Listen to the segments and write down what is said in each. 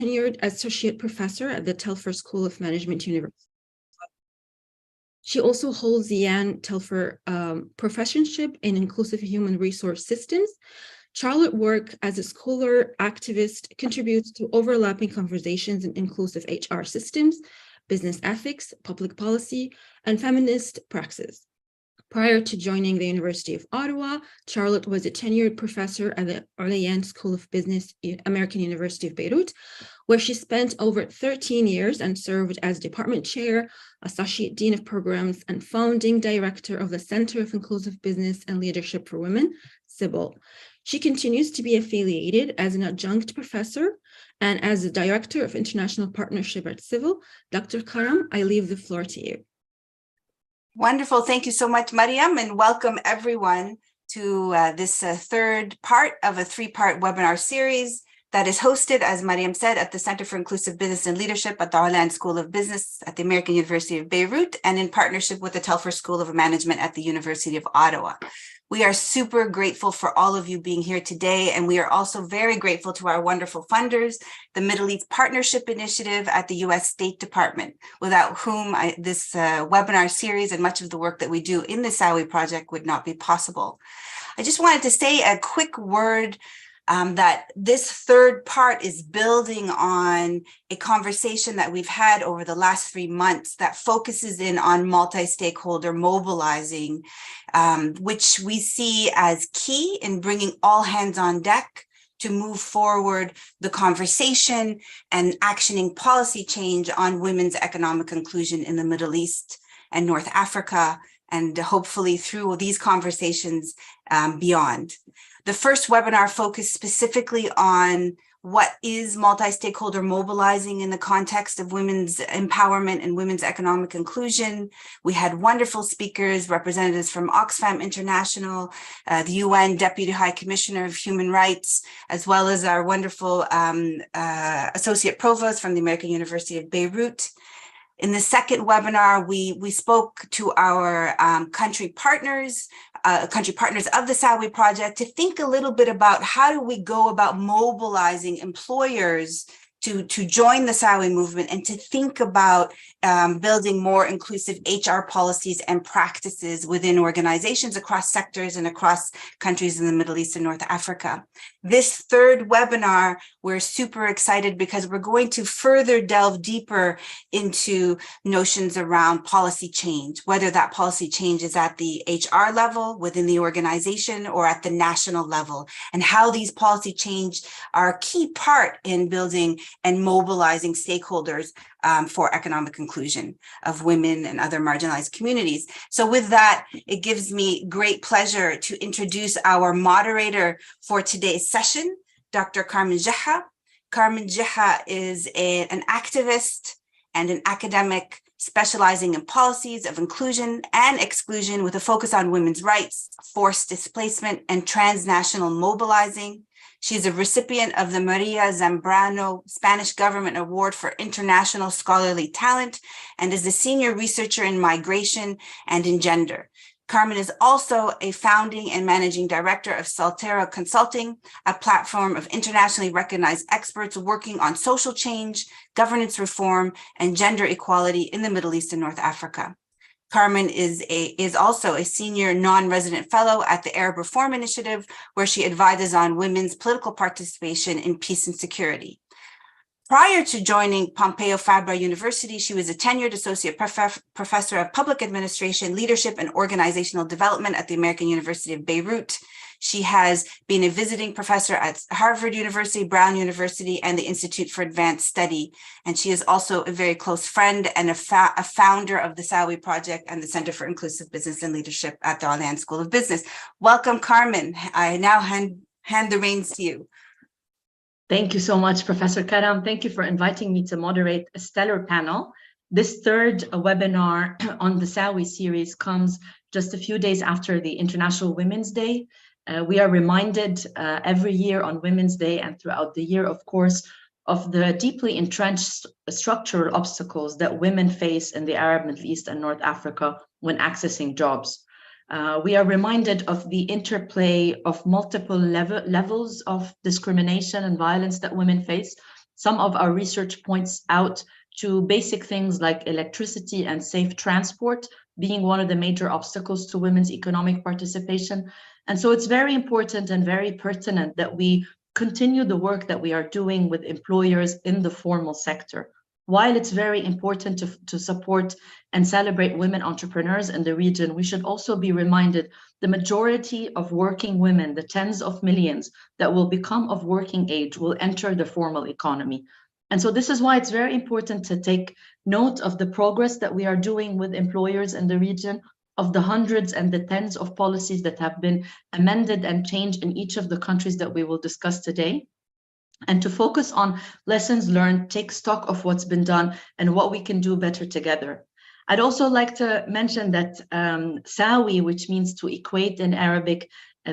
tenured associate professor at the Telfer School of Management University. She also holds the Jan Telfer Professorship in Inclusive Human Resource Systems. Charlotte work as a scholar activist contributes to overlapping conversations in inclusive HR systems, business ethics, public policy, and feminist praxis. Prior to joining the University of Ottawa, Charlotte was a tenured professor at the Orléans School of Business, American University of Beirut, where she spent over 13 years and served as department chair, associate dean of programs, and founding director of the Center of Inclusive Business and Leadership for Women, CIBL. She continues to be affiliated as an adjunct professor and as the director of international partnership at CIBL. Dr. Karam, I leave the floor to you. Wonderful. Thank you so much, Mariam, and welcome everyone to this third part of a three-part webinar series that is hosted, as Mariam said, at the Center for Inclusive Business and Leadership at the Orléans School of Business at the American University of Beirut, and in partnership with the Telfer School of Management at the University of Ottawa. We are super grateful for all of you being here today, and we are also very grateful to our wonderful funders, the Middle East Partnership Initiative at the U.S. State Department, without whom this webinar series and much of the work that we do in the SAWI project would not be possible. I just wanted to say a quick word that this third part is building on a conversation that we've had over the last 3 months that focuses in on multi-stakeholder mobilizing, which we see as key in bringing all hands on deck to move forward the conversation and actioning policy change on women's economic inclusion in the Middle East and North Africa, and hopefully through these conversations beyond. The first webinar focused specifically on what is multi-stakeholder mobilizing in the context of women's empowerment and women's economic inclusion. We had wonderful speakers, representatives from Oxfam International, the UN Deputy High Commissioner of Human Rights, as well as our wonderful Associate Provost from the American University of Beirut. In the second webinar, we spoke to our country partners of the SAWI project to think a little bit about how do we go about mobilizing employers to join the SAWI movement and to think about building more inclusive HR policies and practices within organizations across sectors and across countries in the Middle East and North Africa. This third webinar, we're super excited because we're going to further delve deeper into notions around policy change, whether that policy change is at the HR level within the organization or at the national level, and how these policy change are a key part in building and mobilizing stakeholders for economic inclusion of women and other marginalized communities. So with that, it gives me great pleasure to introduce our moderator for today's session, Dr. Carmen Jeha. Carmen Jeha is an activist and an academic specializing in policies of inclusion and exclusion with a focus on women's rights, forced displacement, and transnational mobilizing. She's a recipient of the Maria Zambrano Spanish Government Award for International Scholarly Talent and is a senior researcher in migration and in gender. Carmen is also a founding and managing director of Saltera Consulting, a platform of internationally recognized experts working on social change, governance reform, and gender equality in the Middle East and North Africa. Carmen is also a senior non-resident fellow at the Arab Reform Initiative, where she advises on women's political participation in peace and security. Prior to joining Pompeo Fabra University, she was a tenured associate professor of public administration, leadership, and organizational development at the American University of Beirut. She has been a visiting professor at Harvard University, Brown University, and the Institute for Advanced Study. And she is also a very close friend and a founder of the SAWI Project and the Center for Inclusive Business and Leadership at the Orléans School of Business. Welcome, Carmen. I now hand the reins to you. Thank you so much, Professor Karam. Thank you for inviting me to moderate a stellar panel. This third webinar on the SAWI series comes just a few days after the International Women's Day. We are reminded every year on Women's Day and throughout the year, of course, of the deeply entrenched structural obstacles that women face in the Arab, Middle East, and North Africa when accessing jobs. We are reminded of the interplay of multiple levels of discrimination and violence that women face, Some of our research points out to basic things like electricity and safe transport being one of the major obstacles to women's economic participation. And so it's very important and very pertinent that we continue the work that we are doing with employers in the formal sector. While it's very important to support and celebrate women entrepreneurs in the region, we should also be reminded the majority of working women, the tens of millions that will become of working age, will enter the formal economy. And so this is why it's very important to take note of the progress that we are doing with employers in the region, of the hundreds and the tens of policies that have been amended and changed in each of the countries that we will discuss today, and to focus on lessons learned, take stock of what's been done and what we can do better together. I'd also like to mention that SAWI, which means to equate in Arabic,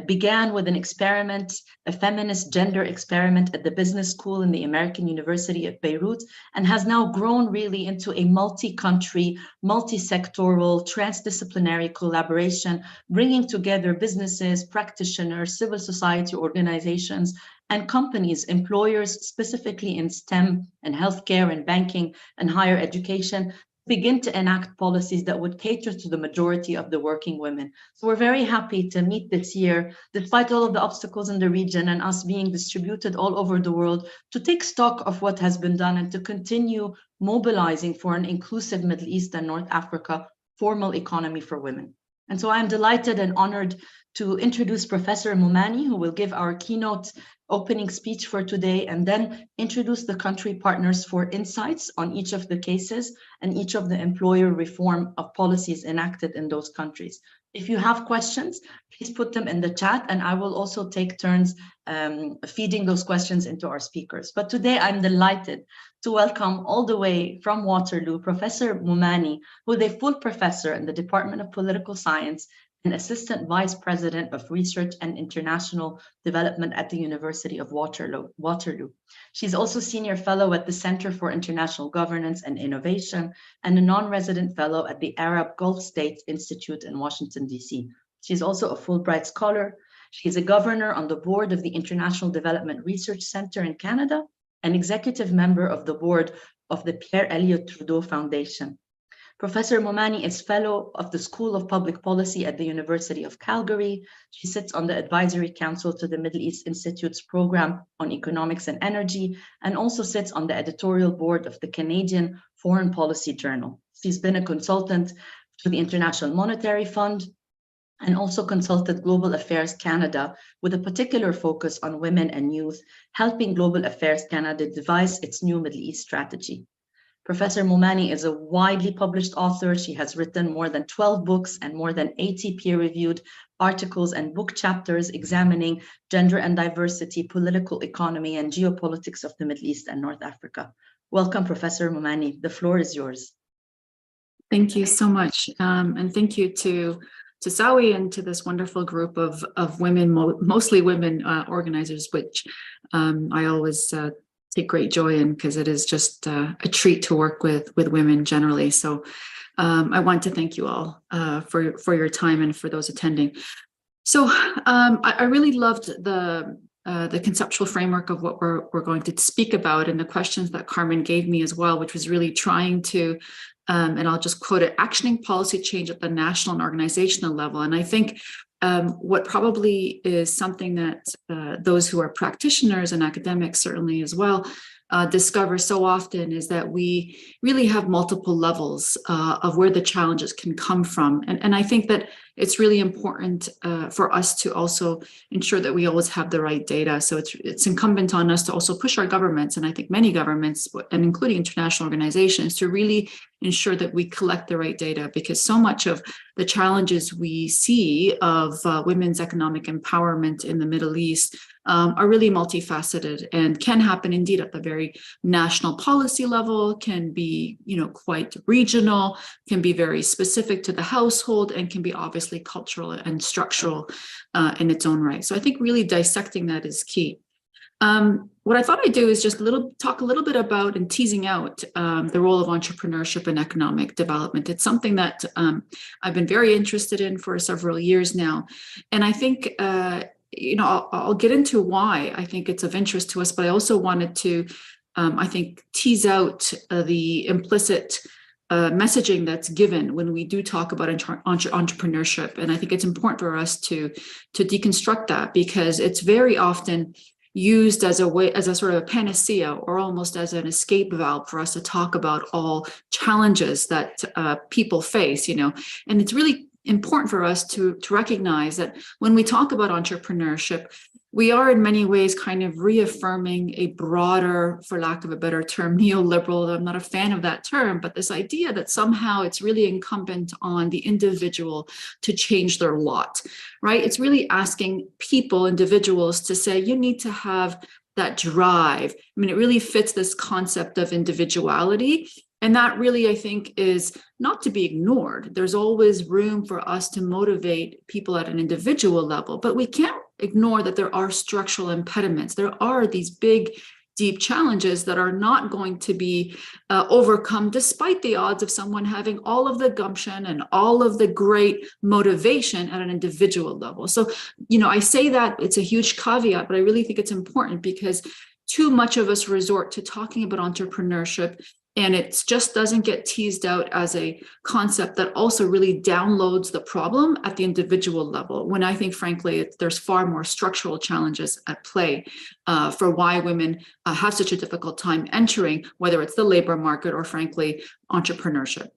began with an experiment, a feminist gender experiment at the business school in the American University of Beirut, and has now grown really into a multi-country, multi-sectoral, transdisciplinary collaboration, bringing together businesses, practitioners, civil society organizations, and companies, employers, specifically in STEM and healthcare and banking and higher education, begin to enact policies that would cater to the majority of the working women. So we're very happy to meet this year, despite all of the obstacles in the region and us being distributed all over the world, to take stock of what has been done and to continue mobilizing for an inclusive Middle East and North Africa formal economy for women. And so I'm delighted and honored to introduce Professor Momani, who will give our keynote opening speech for today, and then introduce the country partners for insights on each of the cases and each of the employer reform of policies enacted in those countries. If you have questions, please put them in the chat, and I will also take turns feeding those questions into our speakers. But today I'm delighted to welcome all the way from Waterloo, Professor Momani, who is a full professor in the Department of Political Science and Assistant Vice President of Research and International Development at the University of Waterloo. She's also Senior Fellow at the Center for International Governance and Innovation and a non-resident fellow at the Arab Gulf States Institute in Washington, D.C. She's also a Fulbright Scholar. She's a governor on the board of the International Development Research Center in Canada, an executive member of the board of the Pierre Elliott Trudeau Foundation. Professor Momani is fellow of the School of Public Policy at the University of Calgary. She sits on the advisory council to the Middle East Institute's program on economics and energy, and also sits on the editorial board of the Canadian Foreign Policy Journal. She's been a consultant to the International Monetary Fund and also consulted Global Affairs Canada with a particular focus on women and youth, helping Global Affairs Canada devise its new Middle East strategy. Professor Momani is a widely published author. She has written more than 12 books and more than 80 peer-reviewed articles and book chapters examining gender and diversity, political economy, and geopolitics of the Middle East and North Africa. Welcome, Professor Momani. The floor is yours. Thank you so much. And thank you to SAWI and to this wonderful group of women, mostly women organizers, which I always take great joy in, because it is just a treat to work with women generally. So I want to thank you all for your time and for those attending. So I really loved the conceptual framework of what we're going to speak about, and the questions that Carmen gave me as well, which was really trying to, and I'll just quote it, actioning policy change at the national and organizational level. And I think what probably is something that those who are practitioners and academics certainly as well discover so often is that we really have multiple levels of where the challenges can come from. And I think that it's really important for us to also ensure that we always have the right data. So it's incumbent on us to also push our governments, and I think many governments, and including international organizations, to really ensure that we collect the right data, because so much of the challenges we see of women's economic empowerment in the Middle East are really multifaceted and can happen indeed at the very national policy level, can be, quite regional, can be very specific to the household, and can be obviously cultural and structural in its own right. So I think really dissecting that is key. What I thought I'd do is just talk a little bit about and teasing out the role of entrepreneurship and economic development. It's something that I've been very interested in for several years now. And I think, I'll get into why I think it's of interest to us, but I also wanted to I think, tease out the implicit messaging that's given when we do talk about entrepreneurship. And I think it's important for us to deconstruct that, because it's very often used as a way, as a sort of a panacea, or almost as an escape valve for us to talk about all challenges that people face, and it's really important for us to recognize that when we talk about entrepreneurship, we are in many ways kind of reaffirming a broader, for lack of a better term, neoliberal. I'm not a fan of that term, but this idea that somehow it's really incumbent on the individual to change their lot, right? It's really asking people, individuals, to say, you need to have that drive. I mean, it really fits this concept of individuality. And that really, I think, is not to be ignored. There's always room for us to motivate people at an individual level, but we can't ignore that there are structural impediments. There are these big, deep challenges that are not going to be overcome, despite the odds of someone having all of the gumption and all of the great motivation at an individual level. So, I say that it's a huge caveat, but I really think it's important, because too much of us resort to talking about entrepreneurship, and it just doesn't get teased out as a concept that also really downloads the problem at the individual level, when I think, frankly, there's far more structural challenges at play for why women have such a difficult time entering, whether it's the labor market or, frankly, entrepreneurship.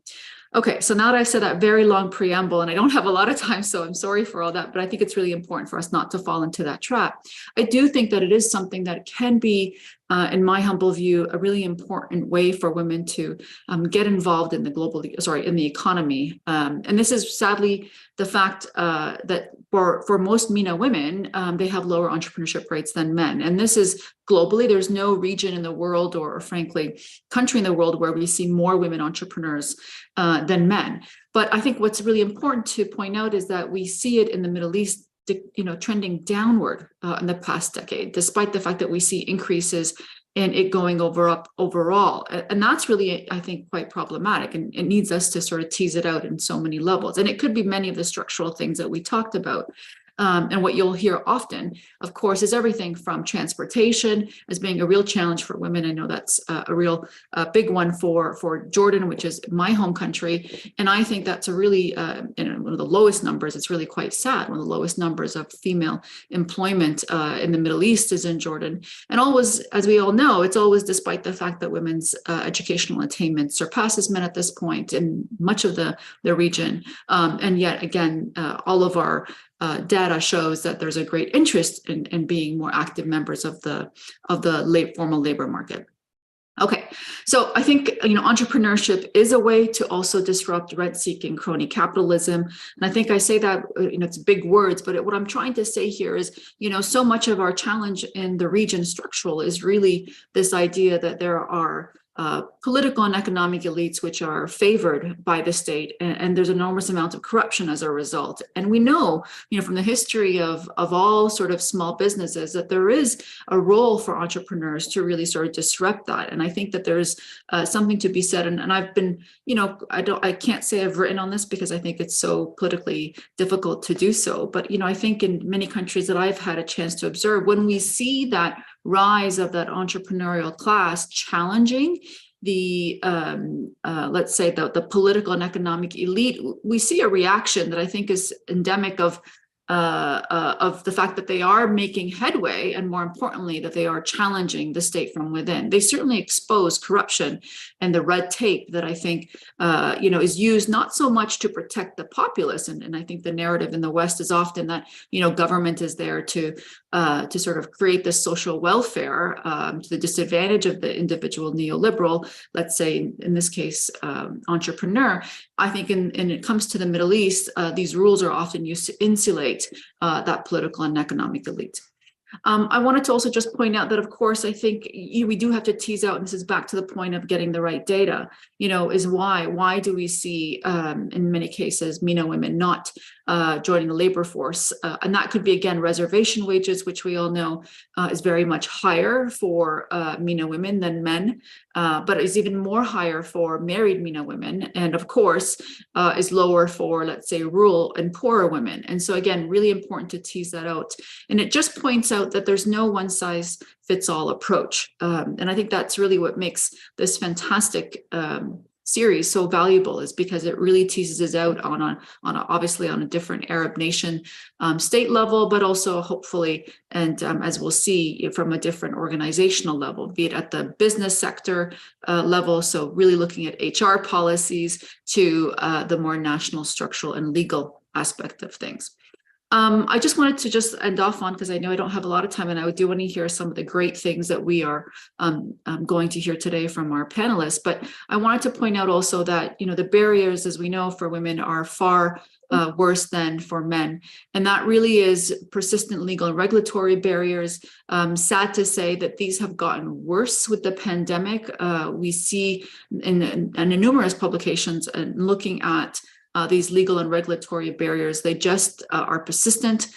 Okay, so now that I've said that very long preamble, and I don't have a lot of time, so I'm sorry for all that, but I think it's really important for us not to fall into that trap. I do think that it is something that can be, in my humble view, a really important way for women to get involved in in the economy. And this is sadly the fact that for most MENA women, they have lower entrepreneurship rates than men. And this is globally. There's no region in the world, or frankly, country in the world, where we see more women entrepreneurs than men. But I think what's really important to point out is that we see it in the Middle East, trending downward in the past decade, despite the fact that we see increases in it going up overall. And that's really, I think, quite problematic. And it needs us to sort of tease it out in so many levels. And it could be many of the structural things that we talked about. And what you'll hear often, of course, is everything from transportation as being a real challenge for women. I know that's a real big one for Jordan, which is my home country. And I think that's a really, one of the lowest numbers. It's really quite sad. One of the lowest numbers of female employment in the Middle East is in Jordan. And always, as we all know, it's always despite the fact that women's educational attainment surpasses men at this point in much of the region. And yet, again, all of our data shows that there's a great interest in being more active members of the formal labor market. Okay, so I think entrepreneurship is a way to also disrupt rent-seeking crony capitalism, and I think I say that it's big words, but what I'm trying to say here is so much of our challenge in the region structural is really this idea that there are political and economic elites which are favored by the state, and there's enormous amount of corruption as a result. And we know, from the history of all sort of small businesses, that there is a role for entrepreneurs to really sort of disrupt that. And I think that there's something to be said. And I've been, I can't say I've written on this because I think it's so politically difficult to do so. But I think in many countries that I've had a chance to observe, when we see that rise of that entrepreneurial class challenging the let's say the political and economic elite, we see a reaction that I think is endemic of the fact that they are making headway, and more importantly, that they are challenging the state from within. They certainly expose corruption and the red tape that I think is used not so much to protect the populace, and I think the narrative in the West is often that government is there to sort of create this social welfare to the disadvantage of the individual neoliberal, let's say in this case entrepreneur. I think when it comes to the Middle East, these rules are often used to insulate that political and economic elite. I wanted to also just point out that, of course, I think we do have to tease out, and this is back to the point of getting the right data, is why do we see in many cases MENA women not joining the labor force? And that could be, again, reservation wages, which we all know is very much higher for MENA women than men, but is even more higher for married MENA women, and of course is lower for, let's say, rural and poorer women. And so, again, really important to tease that out. And it just points out out that there's no one size fits all approach. And I think that's really what makes this fantastic series so valuable, is because it really teases us out obviously on a different Arab nation state level, but also hopefully, and as we'll see, from a different organizational level, be it at the business sector level. So really looking at HR policies to the more national, structural, and legal aspect of things. I just wanted to just end off on, because I know I don't have a lot of time, and I do want to hear some of the great things that we are going to hear today from our panelists. But I wanted to point out also that, you know, the barriers, as we know, for women are far worse than for men. And that really is persistent legal and regulatory barriers. Sad to say that these have gotten worse with the pandemic. We see in numerous publications looking at these legal and regulatory barriers, they just are persistent.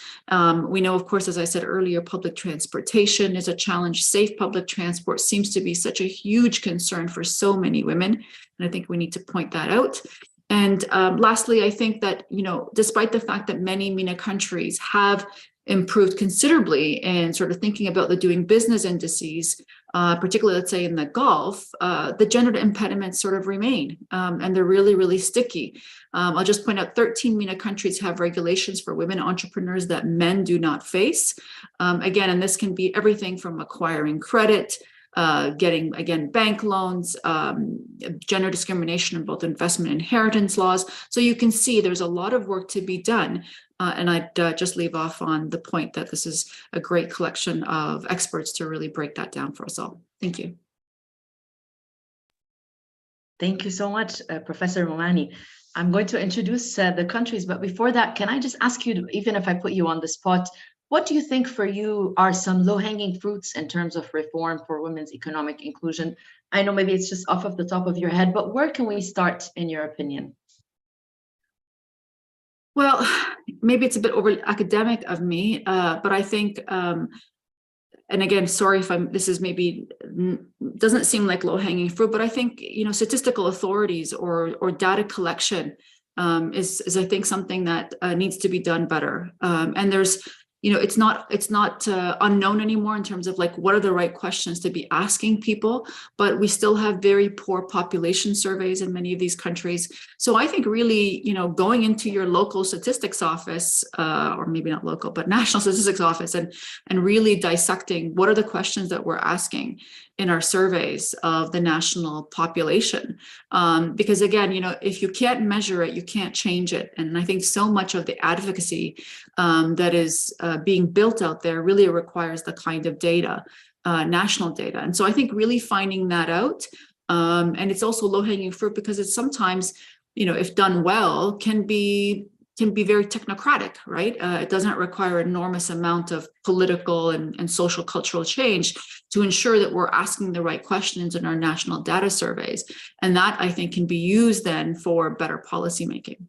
We know, of course, as I said earlier, public transportation is a challenge. Safe public transport seems to be such a huge concern for so many women, and I think we need to point that out. And lastly, I think that, you know, despite the fact that many MENA countries have improved considerably in sort of thinking about the doing business indices, particularly, let's say, in the Gulf, the gender impediments sort of remain, and they're really, really sticky. I'll just point out 13 MENA countries have regulations for women entrepreneurs that men do not face. Again, and this can be everything from acquiring credit, getting, again, bank loans, gender discrimination in both investment and inheritance laws. So you can see there's a lot of work to be done. And I'd just leave off on the point that this is a great collection of experts to really break that down for us all. Thank you. Thank you so much, Professor Momani. I'm going to introduce the countries, but before that, can I just ask you, even if I put you on the spot, what do you think for you are some low-hanging fruits in terms of reform for women's economic inclusion? I know maybe it's just off of the top of your head, but where can we start, in your opinion? Well, maybe it's a bit over academic of me, but I think, and again, sorry if this is maybe doesn't seem like low-hanging fruit, but I think, you know, statistical authorities or data collection is I think something that needs to be done better. And there's, you know, it's not unknown anymore in terms of like what are the right questions to be asking people, but we still have very poor population surveys in many of these countries. So I think really, you know, going into your local statistics office, or maybe not local, but national statistics office, and really dissecting what are the questions that we're asking in our surveys of the national population. Because again, you know, if you can't measure it, you can't change it. And I think so much of the advocacy that is being built out there really requires the kind of data, national data. And so I think really finding that out, and it's also low-hanging fruit because it's sometimes, you know, if done well, can be very technocratic, right? It doesn't require an enormous amount of political and social cultural change to ensure that we're asking the right questions in our national data surveys. And that, I think, can be used then for better policymaking.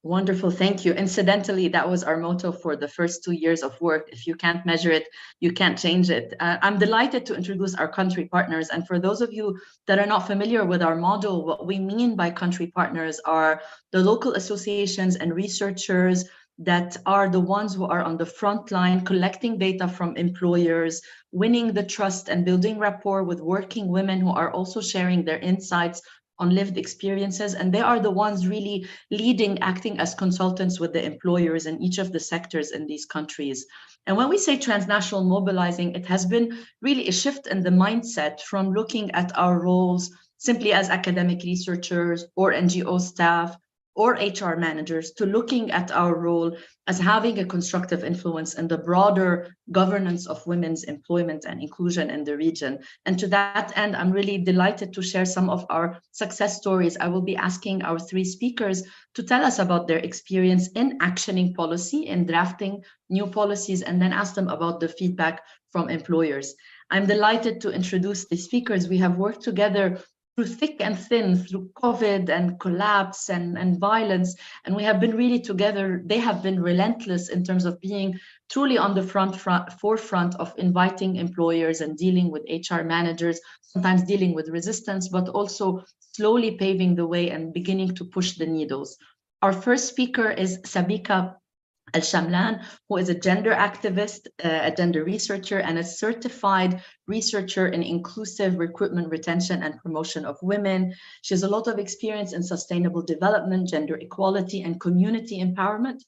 Wonderful, thank you. Incidentally, that was our motto for the first 2 years of work. If you can't measure it, you can't change it. I'm delighted to introduce our country partners. And for those of you that are not familiar with our model, what we mean by country partners are the local associations and researchers that are the ones who are on the front line collecting data from employers, winning the trust and building rapport with working women who are also sharing their insights on lived experiences. And they are the ones really leading, acting as consultants with the employers in each of the sectors in these countries. And when we say transnational mobilizing, it has been really a shift in the mindset from looking at our roles simply as academic researchers or NGO staff or HR managers to looking at our role as having a constructive influence in the broader governance of women's employment and inclusion in the region. And to that end, I'm really delighted to share some of our success stories. I will be asking our three speakers to tell us about their experience in actioning policy and drafting new policies, and then ask them about the feedback from employers. I'm delighted to introduce the speakers. We have worked together through thick and thin, through COVID and collapse and violence. And we have been really together. They have been relentless in terms of being truly on the forefront of inviting employers and dealing with HR managers, sometimes dealing with resistance, but also slowly paving the way and beginning to push the needles. Our first speaker is Sabika Al-Shamlan, who is a gender activist, a gender researcher, and a certified researcher in inclusive recruitment, retention, and promotion of women. She has a lot of experience in sustainable development, gender equality, and community empowerment.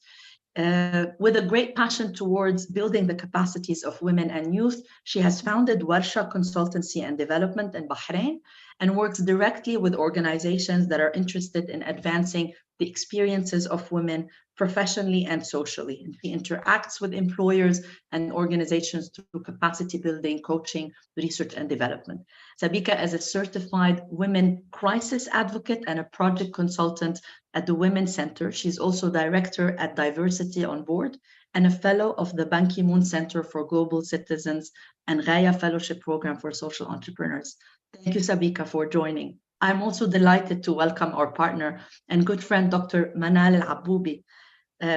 With a great passion towards building the capacities of women and youth, she has founded Warsha Consultancy and Development in Bahrain and works directly with organizations that are interested in advancing the experiences of women professionally and socially. And she interacts with employers and organizations through capacity building, coaching, research, and development. Sabika is a certified women crisis advocate and a project consultant at the Women's Center. She's also director at Diversity on Board and a fellow of the Ban Ki-moon Center for Global Citizens and Ghaya Fellowship Program for Social Entrepreneurs. Thank you, Sabika, for joining. I'm also delighted to welcome our partner and good friend, Dr. Manal Al-Abboubi.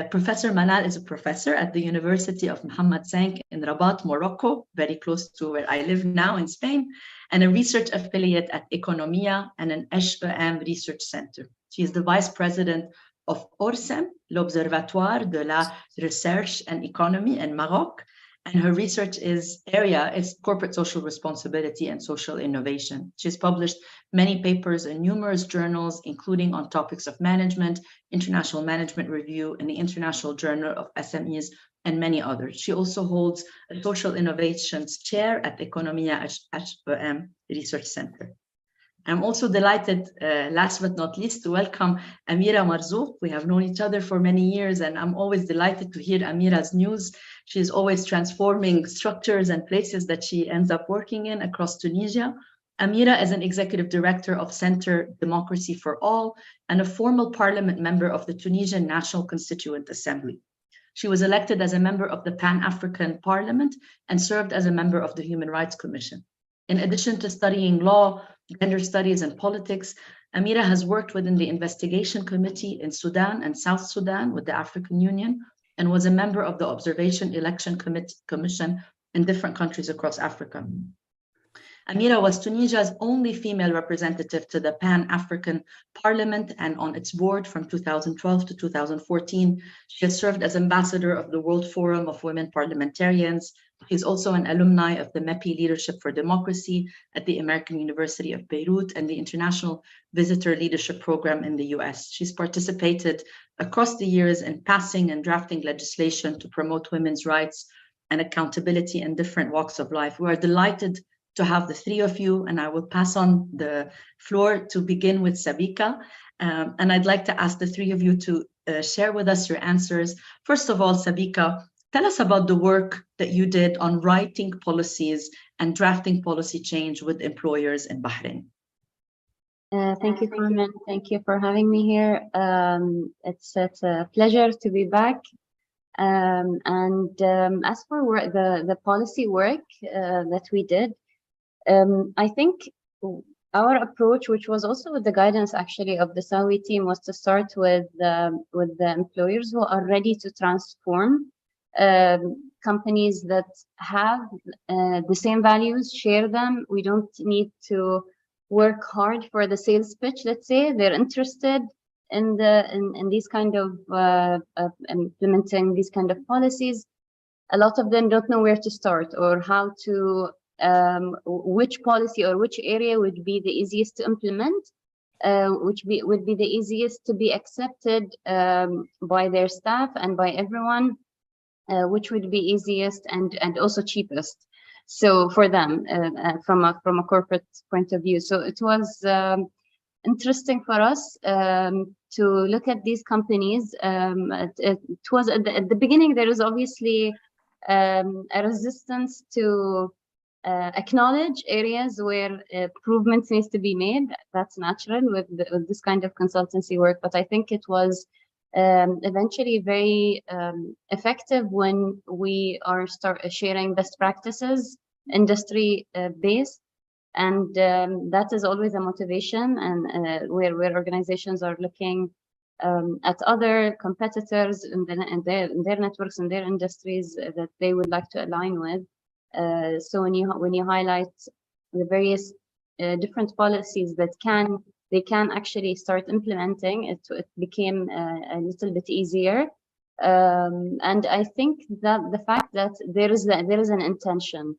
Professor Manal is a professor at the University of Mohammed V in Rabat, Morocco, very close to where I live now in Spain, and a research affiliate at Economia and an HEM research center. She is the vice president of ORSEM, l'Observatoire de la Recherche and Economy in Maroc, and her research area is corporate social responsibility and social innovation. She's published many papers in numerous journals, including on topics of management, International Management Review, and the International Journal of SMEs, and many others. She also holds a social innovations chair at Economia HEM Research Center. I'm also delighted, last but not least, to welcome Amira Marzouk. We have known each other for many years, and I'm always delighted to hear Amira's news. She's always transforming structures and places that she ends up working in across Tunisia. Amira is an executive director of Center Democracy for All and a formal parliament member of the Tunisian National Constituent Assembly. She was elected as a member of the Pan-African Parliament and served as a member of the Human Rights Commission. In addition to studying law, gender studies, and politics, Amira has worked within the Investigation Committee in Sudan and South Sudan with the African Union and was a member of the Observation Election Commission in different countries across Africa. Amira was Tunisia's only female representative to the Pan-African Parliament and on its board from 2012 to 2014. She has served as ambassador of the World Forum of Women Parliamentarians. She's also an alumni of the MEPI Leadership for Democracy at the American University of Beirut and the International Visitor Leadership Program in the US. She's participated across the years in passing and drafting legislation to promote women's rights and accountability in different walks of life. We are delighted to have the three of you, and I will pass on the floor to begin with Sabika. And I'd like to ask the three of you to share with us your answers. First of all, Sabika, tell us about the work that you did on writing policies and drafting policy change with employers in Bahrain. Thank you, Carmen. Thank you for having me here. It's a pleasure to be back. As for the policy work that we did, I think our approach, which was also with the guidance actually of the SAWI team, was to start with the employers who are ready to transform, companies that have the same values, share them. We don't need to work hard for the sales pitch, let's say. They're interested in these kind of implementing these kind of policies. A lot of them don't know where to start or how to which policy or which area would be the easiest to implement, would be the easiest to be accepted by their staff and by everyone, which would be easiest and also cheapest. So for them, from a corporate point of view. So it was interesting for us to look at these companies. It was at the beginning, there is obviously a resistance to acknowledge areas where improvements needs to be made. That's natural with this kind of consultancy work, but I think it was eventually very effective when we are sharing best practices, industry based, and that is always a motivation, and where organizations are looking at other competitors in their networks and their industries that they would like to align with. So when you highlight the various different policies that they can actually start implementing, it became a little bit easier. And I think that the fact that there is an intention.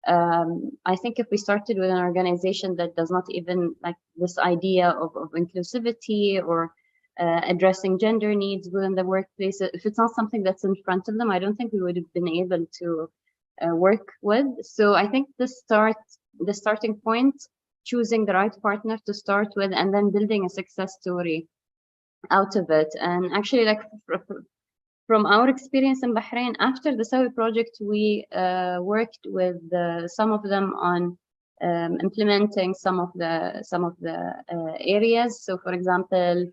I think if we started with an organization that does not even like this idea of inclusivity or addressing gender needs within the workplace, if it's not something that's in front of them, I don't think we would have been able to work with. So I think the starting point, choosing the right partner to start with, and then building a success story out of it. And actually, like from our experience in Bahrain, after the SAWI project, we worked with some of them on implementing some of the areas. So, for example,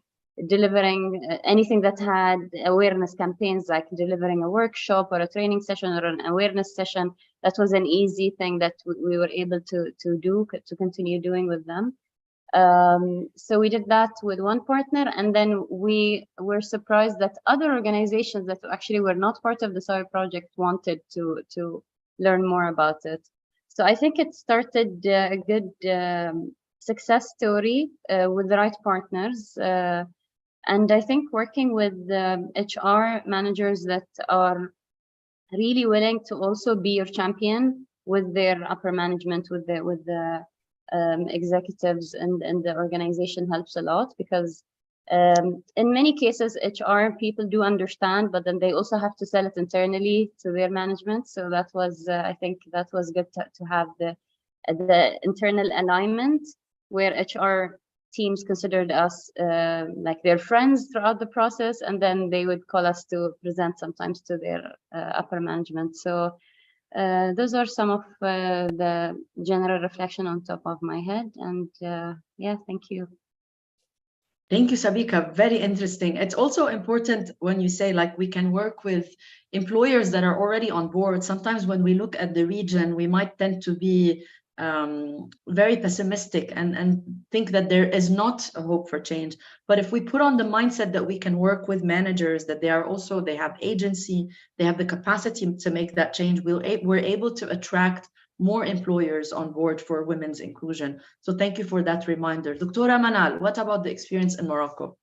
delivering anything that had awareness campaigns, like delivering a workshop or a training session or an awareness session. That was an easy thing that we were able to continue doing with them. So we did that with one partner, and then we were surprised that other organizations that actually were not part of the SAWI project wanted to learn more about it. So I think it started a good success story with the right partners. And I think working with HR managers that are really willing to also be your champion with their upper management, with the executives and the organization helps a lot, because in many cases HR people do understand, but then they also have to sell it internally to their management. So that was I think that was good to have the internal alignment, where HR teams considered us like their friends throughout the process, and then they would call us to present sometimes to their upper management. So those are some of the general reflection on top of my head. And yeah, thank you. Thank you, Sabika. Very interesting. It's also important when you say like we can work with employers that are already on board. Sometimes when we look at the region, we might tend to be very pessimistic and think that there is not a hope for change. But if we put on the mindset that we can work with managers, that they have agency, they have the capacity to make that change, we're able to attract more employers on board for women's inclusion. So thank you for that reminder. Dr. Manal, what about the experience in Morocco?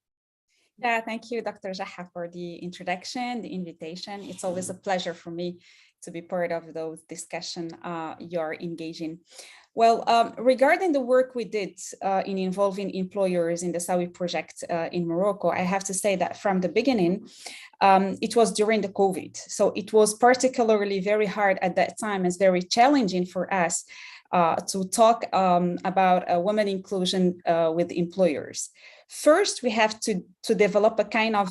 Yeah, thank you, Dr. Jaha, for the introduction, the invitation. It's always a pleasure for me to be part of those discussions you're engaging. Well, regarding the work we did in involving employers in the SAWI project in Morocco, I have to say that from the beginning, it was during the COVID. So it was particularly very hard at that time. It's very challenging for us to talk about women inclusion with employers. First, we have to develop a kind of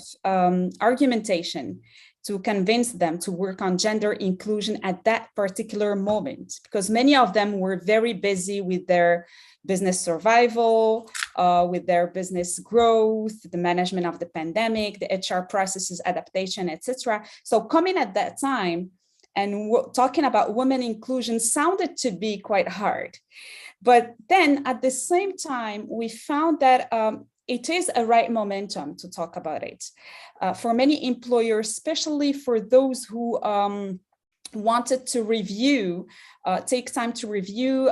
argumentation to convince them to work on gender inclusion at that particular moment, because many of them were very busy with their business survival, with their business growth, the management of the pandemic, the HR processes adaptation, etc. So coming at that time and talking about women inclusion sounded to be quite hard. But then at the same time, we found that it is a right momentum to talk about it. For many employers, especially for those who wanted to review, take time to review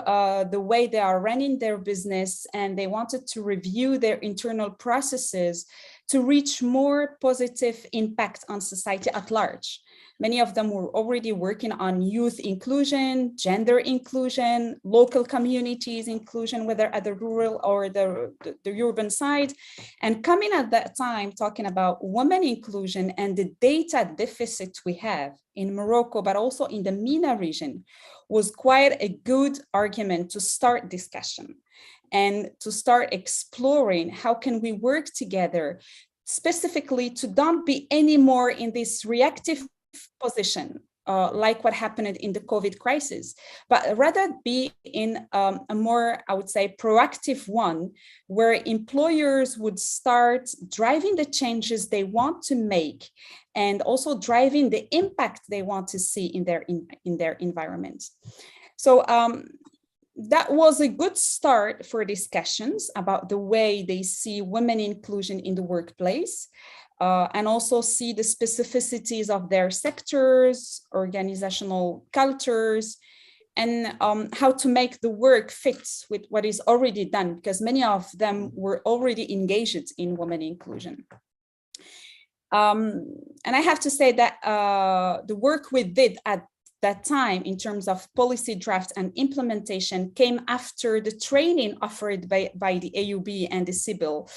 the way they are running their business, and they wanted to review their internal processes to reach more positive impact on society at large. Many of them were already working on youth inclusion, gender inclusion, local communities inclusion, whether at the rural or the urban side. And coming at that time, talking about women inclusion and the data deficit we have in Morocco, but also in the MENA region, was quite a good argument to start discussion and to start exploring how can we work together, specifically to don't be anymore in this reactive position, like what happened in the COVID crisis, but rather be in a more, I would say, proactive one, where employers would start driving the changes they want to make and also driving the impact they want to see in their environment. So that was a good start for discussions about the way they see women inclusion in the workplace. And also see the specificities of their sectors, organizational cultures, and how to make the work fit with what is already done, because many of them were already engaged in women inclusion. And I have to say that the work we did at that time in terms of policy draft and implementation came after the training offered by the AUB and the CIBIL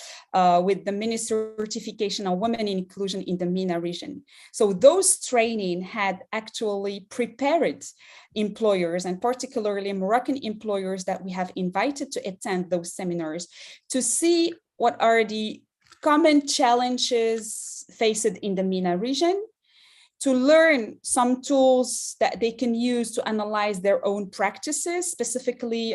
with the mini certification on women in inclusion in the MENA region. So those training had actually prepared employers, and particularly Moroccan employers that we have invited to attend those seminars, to see what are the common challenges faced in the MENA region, to learn some tools that they can use to analyze their own practices, specifically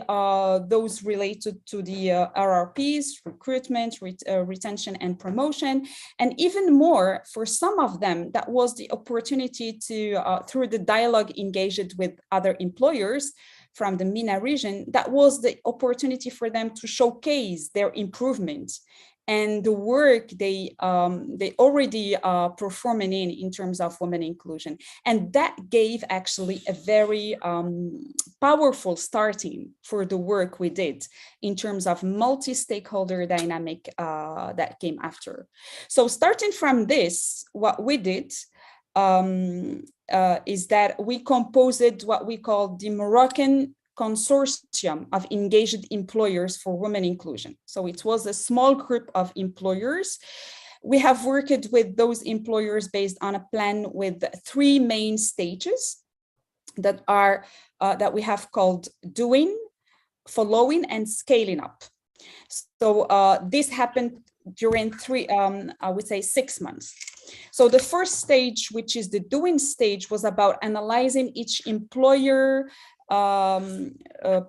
those related to the RRPs, recruitment, retention and promotion. And even more, for some of them, that was the opportunity to, through the dialogue engaged with other employers from the MENA region, that was the opportunity for them to showcase their improvement and the work they already performing in terms of women inclusion. And that gave actually a very powerful starting for the work we did in terms of multi-stakeholder dynamic that came after. So starting from this, what we did is that we composed what we call the Moroccan Consortium of Engaged Employers for Women Inclusion. So it was a small group of employers. We have worked with those employers based on a plan with 3 main stages that are that we have called doing, following, and scaling up. So this happened during I would say 6 months. So the first stage, which is the doing stage, was about analyzing each employer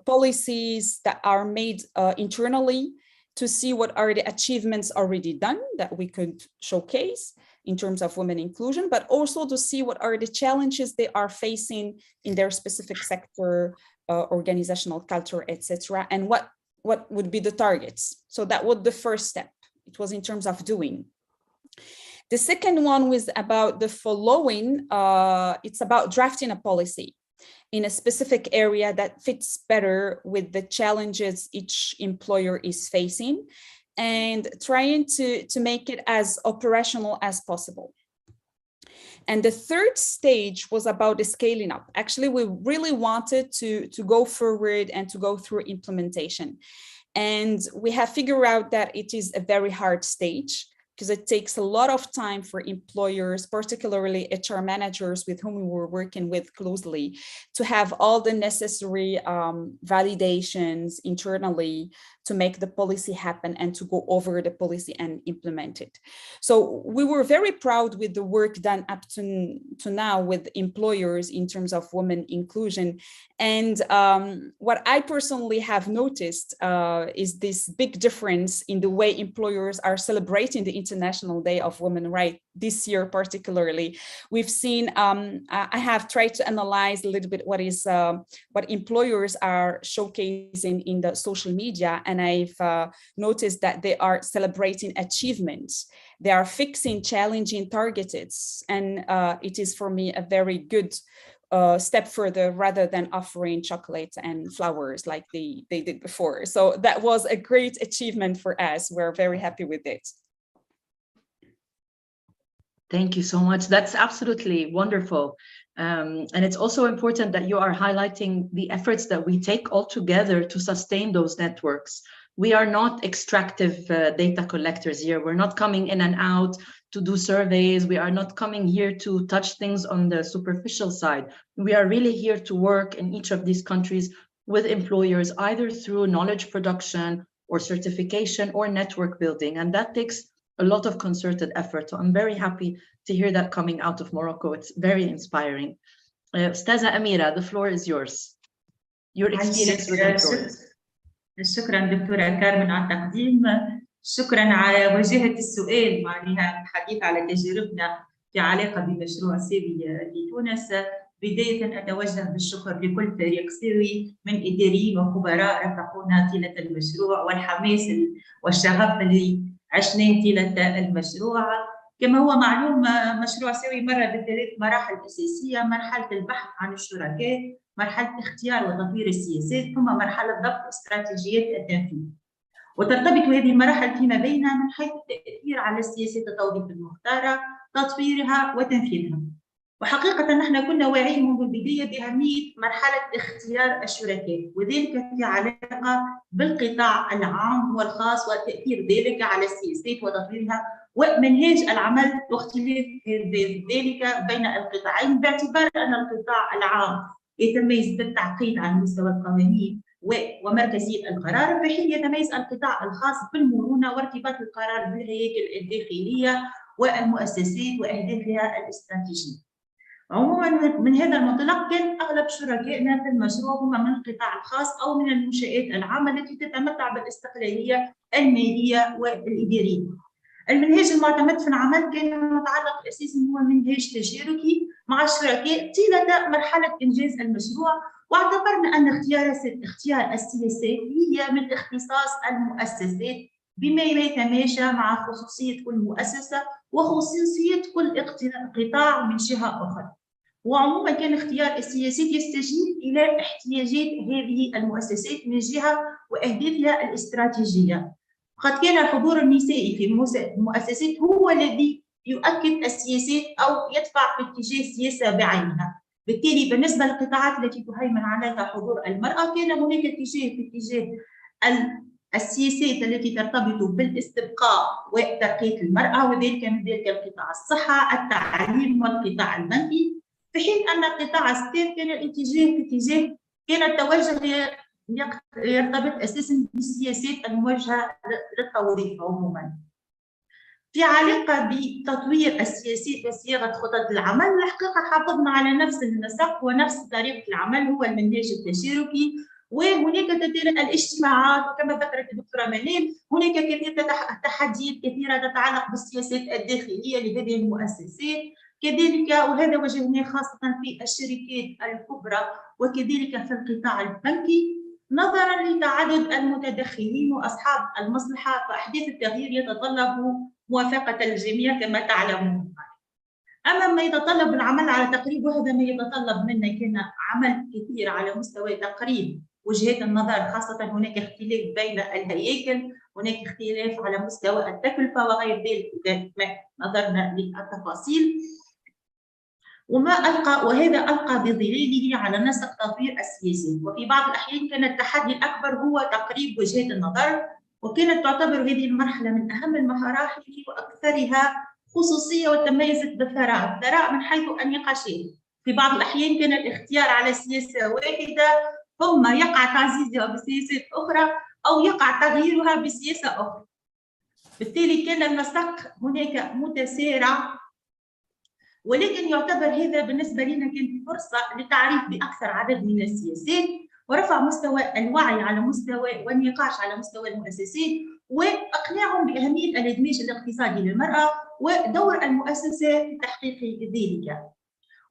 policies that are made internally to see what are the achievements already done that we could showcase in terms of women inclusion, but also to see what are the challenges they are facing in their specific sector, organizational culture, etc., and what would be the targets. So that was the first step. It was in terms of doing. The second one was about the following. It's about drafting a policy in a specific area that fits better with the challenges each employer is facing, and trying to make it as operational as possible. And the third stage was about the scaling up. Actually, we really wanted to go forward and to go through implementation. And we have figured out that it is a very hard stage, because it takes a lot of time for employers, particularly HR managers with whom we were working with closely, to have all the necessary validations internally to make the policy happen and to go over the policy and implement it. So we were very proud with the work done up to now with employers in terms of women inclusion. And what I personally have noticed is this big difference in the way employers are celebrating the International Day of Women's Rights this year particularly. We've seen, I have tried to analyze a little bit what employers are showcasing in the social media, and I've noticed that they are celebrating achievements. They are fixing challenging targets, and it is for me a very good step further rather than offering chocolates and flowers like they did before. So that was a great achievement for us. We're very happy with it. Thank you so much. That's absolutely wonderful. And it's also important that you are highlighting the efforts that we take all together to sustain those networks. We are not extractive data collectors here. We're not coming in and out to do surveys. We are not coming here to touch things on the superficial side. We are really here to work in each of these countries with employers, either through knowledge production or certification or network building. And that takes a lot of concerted effort. So I'm very happy to hear that coming out of Morocco. It's very inspiring. Ustaza Amira, the floor is yours. Your experience with employers. شكرا دكتورة كارمن على التقديم. شكرا على وجهة السؤال معناها الحديث على تجاربنا في علاقة بمشروع ساوي في تونس. بداية أتوجه بالشكر لكل فريق ساوي من إداريين وخبراء رافقونا طيلة المشروع، والحماس والشغف اللي عشناه طيلة المشروع. كما هو معلوم مشروع ساوي مر بثلاث مراحل أساسية: مرحلة البحث عن الشركاء، مرحلة اختيار وتطوير السياسات، ثم مرحلة ضبط استراتيجيات التنفيذ. وترتبط هذه المراحل فيما بينها من حيث التأثير على السياسات التوظيف المختارة تطويرها وتنفيذها. وحقيقة نحن كنا واعيين منذ البداية بأهمية مرحلة اختيار الشركاء، وذلك في علاقة بالقطاع العام والخاص وتأثير ذلك على السياسات وتطويرها ومنهاج العمل واختلاف ذلك بين القطاعين، باعتبار أن القطاع العام يتميز بالتعقيد على مستوى القوانين ومركزية القرار، في حين يتميز القطاع الخاص بالمرونة وارتباط القرار بالهياكل الداخلية والمؤسسات وأهدافها الاستراتيجية. عموما من هذا المنطلق كان اغلب شركائنا في المشروع هم من القطاع الخاص او من المنشآت العامه التي تتمتع بالاستقلاليه الماليه والاداريه. المنهاج المعتمد في العمل كان متعلق اساسا هو منهاج تشاركي مع الشركاء طيله مرحله انجاز المشروع، واعتبرنا ان اختيار السياسات هي من اختصاص المؤسسات بما يتماشى مع خصوصيه كل مؤسسه وخصوصيه كل قطاع من جهه اخرى. وعموما كان اختيار السياسات يستجيب الى احتياجات هذه المؤسسات من جهه واهدافها الاستراتيجيه. قد كان الحضور النسائي في المؤسسات هو الذي يؤكد السياسات او يدفع في اتجاه سياسه بعينها. بالتالي بالنسبه للقطاعات التي تهيمن عليها حضور المراه كان هناك اتجاه في اتجاه السياسات التي ترتبط بالاستبقاء وترقيه المراه، وذلك من ذلك القطاع الصحه، التعليم والقطاع البنكي، في حين ان قطاع الستيم كان الاتجاه في اتجاه كان التوجه يرتبط اساسا بالسياسات الموجهه للتوظيف عموما. في علاقه بتطوير السياسات وصياغه خطط العمل، الحقيقه حافظنا على نفس النسق ونفس طريقه العمل هو المنهاج التشاركي، وهناك كثير الاجتماعات وكما ذكرت الدكتوره منال هناك كثير تحديات كثيره تتعلق بالسياسات الداخليه لهذه المؤسسات كذلك، وهذا وجدناه خاصه في الشركات الكبرى وكذلك في القطاع البنكي نظرا لتعدد المتدخلين واصحاب المصلحه، فاحداث التغيير يتطلب موافقه الجميع كما تعلمون. اما ما يتطلب العمل على تقريب وهذا ما يتطلب منا كان عمل كثير على مستوى تقريب وجهات النظر، خاصه هناك اختلاف بين الهياكل، هناك اختلاف على مستوى التكلفه وغير ذلك اذا ما نظرنا للتفاصيل، وهذا ألقى بظلاله على نسق تطوير السياسات. وفي بعض الأحيان كان التحدي الأكبر هو تقريب وجهات النظر، وكانت تعتبر هذه المرحلة من أهم المراحل وأكثرها خصوصية وتميزت بالثراء من حيث النقاشات. في بعض الأحيان كان الاختيار على سياسة واحدة ثم يقع تعزيزها بسياسات أخرى أو يقع تغييرها بسياسة أخرى. بالتالي كان النسق هناك متسارع، ولكن يعتبر هذا بالنسبة لنا كانت فرصة للتعريف بأكثر عدد من السياسات ورفع مستوى الوعي على مستوى والنقاش على مستوى المؤسسات وإقناعهم بأهمية الإدماج الاقتصادي للمرأة ودور المؤسسة في تحقيق ذلك.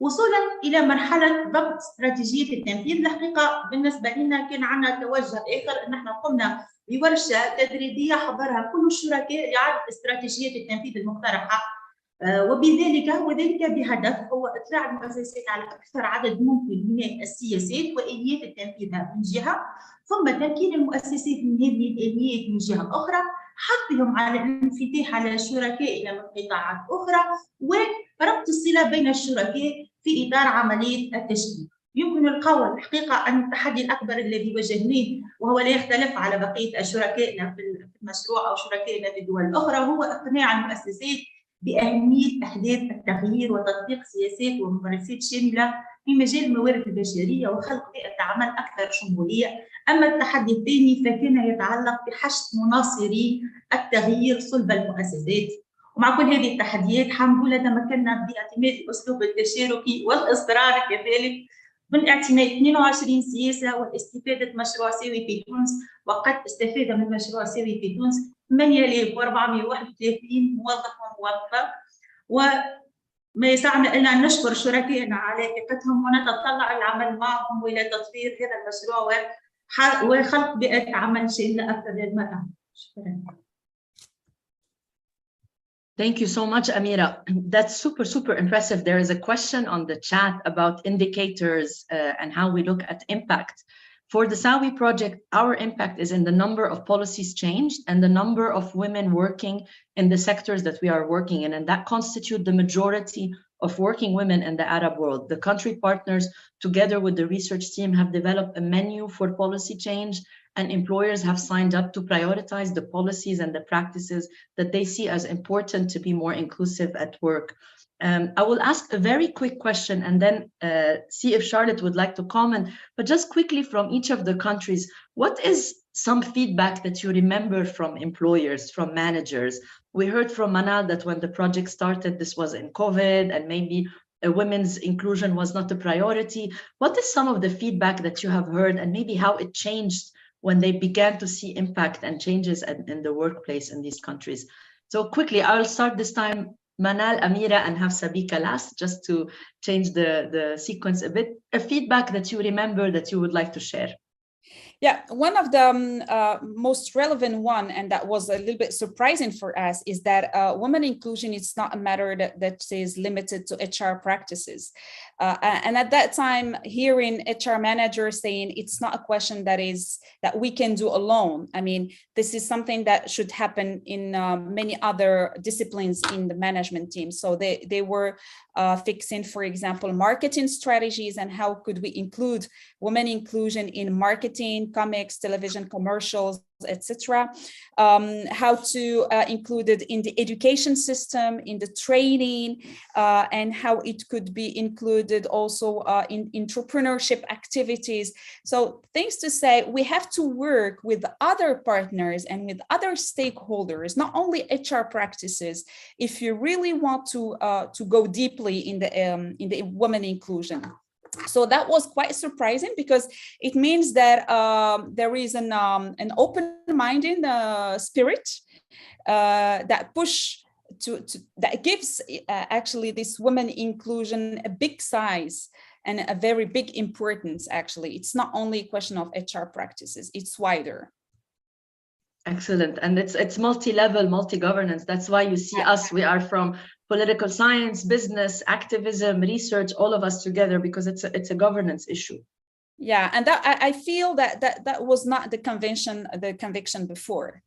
وصولا إلى مرحلة ضبط استراتيجية التنفيذ، الحقيقة بالنسبة لنا كان عندنا توجه آخر، أن احنا قمنا بورشة تدريبية حضرها كل الشركاء لعرض استراتيجية التنفيذ المقترحة، وذلك بهدف هو اطلاع المؤسسات على اكثر عدد ممكن من السياسات واليات تنفيذها من جهه، ثم تمكين المؤسسات من هذه الاليات من جهه اخرى، حثهم على الانفتاح على شركائنا من قطاعات اخرى، وربط الصله بين الشركاء في اطار عمليه التشغيل. يمكن القول الحقيقه ان التحدي الاكبر الذي واجهناه وهو لا يختلف على بقيه شركائنا في المشروع او شركائنا في الدول الاخرى هو اقناع المؤسسات بأهمية إحداث التغيير وتطبيق سياسات وممارسات شاملة في مجال الموارد البشرية وخلق بيئة عمل أكثر شمولية. أما التحدي الثاني فكان يتعلق بحشد مناصري التغيير صلب المؤسسات. ومع كل هذه التحديات الحمد لله تمكنا باعتماد الأسلوب التشاركي والإصرار كذلك من اعتماد 22 سياسة والاستفادة مشروع ساوي في تونس، وقد استفاد من مشروع ساوي في تونس 8431 موظف وموظفة، وما يسعنا إلا أن نشكر شركائنا على ثقتهم ونتطلع العمل معهم إلى تطوير هذا المشروع وخلق بيئة عمل شاملة أكثر للمرأة. شكرا. Thank you so much, Amira. That's super impressive. There is a question on the chat about indicators and how we look at impact For the SAWI project, our impact is in the number of policies changed and the number of women working in the sectors that we are working in, and that constitute the majority of working women in the Arab world. The country partners, together with the research team, have developed a menu for policy change, and employers have signed up to prioritize the policies and the practices that they see as important to be more inclusive at work. I will ask a very quick question and then see if Charlotte would like to comment, but just quickly from each of the countries, what is some feedback that you remember from employers, from managers? We heard from Manal that when the project started, this was in COVID and maybe women's inclusion was not a priority. What is some of the feedback that you have heard and maybe how it changed when they began to see impact and changes in the workplace in these countries? So quickly, I'll start this time. Manal, Amira, and have Sabika last, just to change the sequence a bit. A feedback that you remember that you would like to share. Yeah, one of the most relevant one, and that was a little bit surprising for us, is that women inclusion is not a matter that is limited to HR practices. And at that time, hearing HR managers saying it's not a question that we can do alone. I mean, this is something that should happen in many other disciplines in the management team. So they were fixing, for example, marketing strategies and how could we include women inclusion in marketing, comics, television commercials, etc. How to include it in the education system, in the training, and how it could be included also in entrepreneurship activities. So things to say, we have to work with other partners and with other stakeholders, not only HR practices, if you really want to go deeply in the women inclusion. So that was quite surprising because it means that there is an open-minded spirit that that gives actually this women inclusion a big size and a very big importance. Actually, it's not only a question of HR practices; it's wider. Excellent, and it's multi-level, multi-governance. That's why you see us. We are from political science, business, activism, research, all of us together, because it's a governance issue. Yeah, and that I feel that was not the conviction before.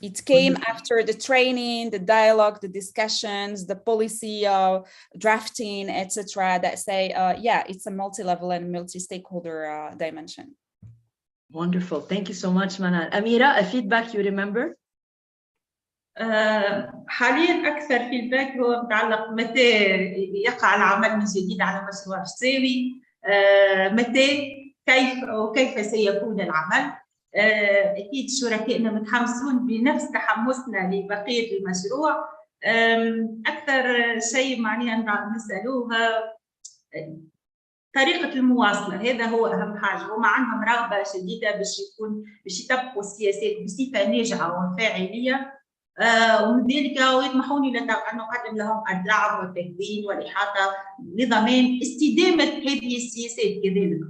It came after the training, the dialogue, the discussions, the policy drafting, etc. That say, yeah, it's a multi-level and multi-stakeholder dimension. Wonderful, thank you so much, Manal. Amira, a feedback you remember? حاليا أكثر فيدباك هو متعلق متى يقع العمل من جديد على مشروع الساوي، متى وكيف سيكون العمل. أكيد شركائنا متحمسون بنفس تحمسنا لبقية المشروع. أكثر شيء معناها نسألوه طريقة المواصلة، هذا هو أهم حاجة. وما عندهم رغبة شديدة باش يطبقوا السياسات بصفة ناجعة وفاعلية. ومن ذلك يطمحون إلى أن نقدم لهم الدعم والتكوين والإحاطة لضمان استدامة هذه السياسات كذلك.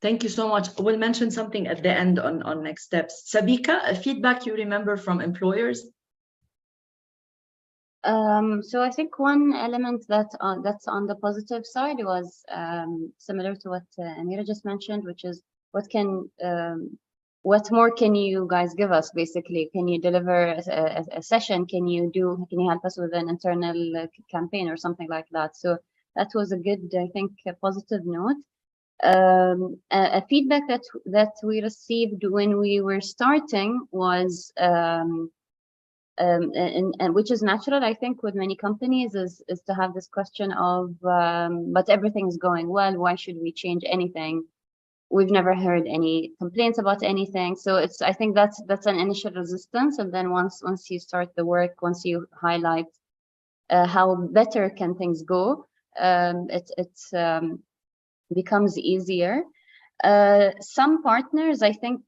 Thank you so much. We'll mention something at the end on next steps. Sabika, a feedback you remember from employers? So I think one element that's on the positive side was similar to what Amira just mentioned, which is what more can you guys give us? Basically, can you deliver a session? Can you help us with an internal campaign or something like that? So that was a good, I think, a positive note. A feedback that we received when we were starting was, and which is natural, I think, with many companies, is to have this question of, but everything's going well. Why should we change anything? We've never heard any complaints about anything. So I think that's an initial resistance, and then once you start the work, once you highlight how better can things go, it becomes easier. Some partners, I think,